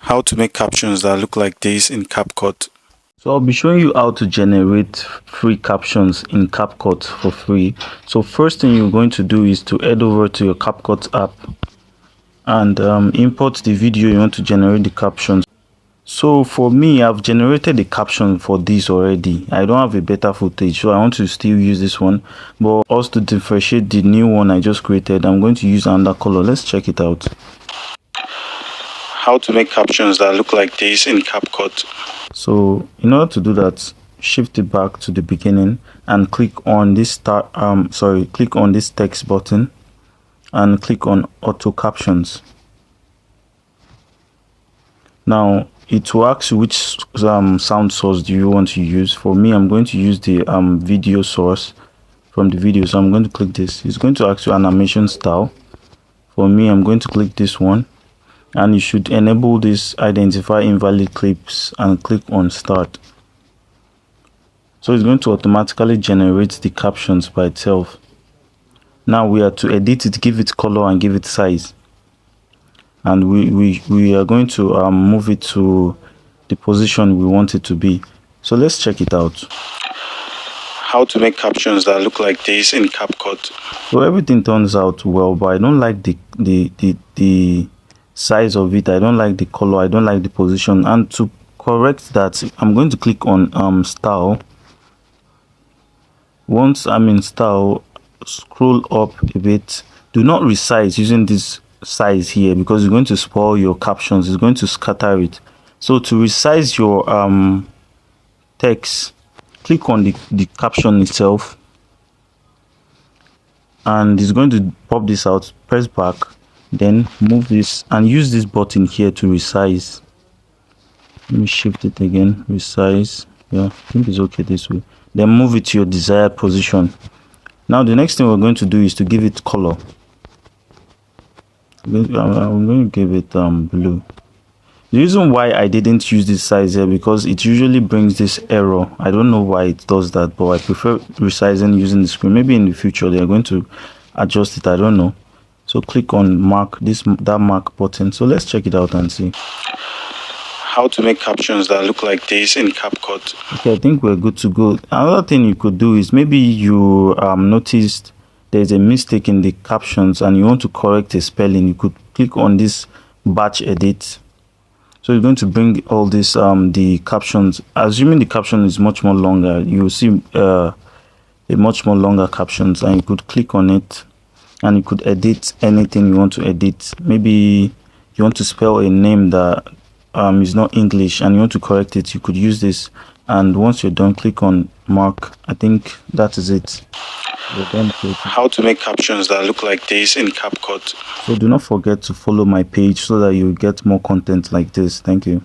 How to make captions that look like this in CapCut. So I'll be showing you how to generate free captions in CapCut for free. So first thing you're going to do is to head over to your CapCut app and import the video you want to generate the captions. So for me, I've generated the caption for this already. I don't have a better footage, so I want to still use this one. But also to differentiate the new one I just created, I'm going to use another color. Let's check it out. How to make captions that look like this in CapCut. So in order to do that, shift it back to the beginning and click on this click on this text button and click on auto captions. Now it will ask you which sound source do you want to use. For me, I'm going to use the video source from the video, so I'm going to click this. It's going to ask you animation style. For me, I'm going to click this one, and you should enable this identify invalid clips and click on start. So it's going to automatically generate the captions by itself. Now we are to edit it, give it color and give it size, and we are going to move it to the position we want it to be. So let's check it out. How to make captions that look like this in CapCut. So everything turns out well, but I don't like the size of it. I don't like the color, I don't like the position. And to correct that, I'm going to click on style. Once I'm in style, scroll up a bit. Do not resize using this size here, because it's going to spoil your captions. It's going to scatter it. So to resize your text, click on the caption itself, and it's going to pop this out. Press back, then move this and use this button here to resize. Let me shift it again. Resize. Yeah, I think it's okay this way. Then move it to your desired position. Now the next thing we're going to do is to give it color. I'm going to give it blue. The reason why I didn't use this size here, because it usually brings this error. I don't know why it does that, but I prefer resizing using the screen. Maybe in the future they're going to adjust it, I don't know. So click on that mark button. So let's check it out and see. How to make captions that look like this in CapCut. Okay, I think we're good to go. Another thing you could do is, maybe you noticed there's a mistake in the captions and you want to correct a spelling. You could click on this batch edit. So it's going to bring all this the captions. Assuming the caption is much more longer, you will see a much more longer captions, and you could click on it and you could edit anything you want to edit. Maybe you want to spell a name that is not English and you want to correct it. You could use this, and once you're done, click on mark. I think that is it. How to make captions that look like this in CapCut. So do not forget to follow my page so that you get more content like this. Thank you.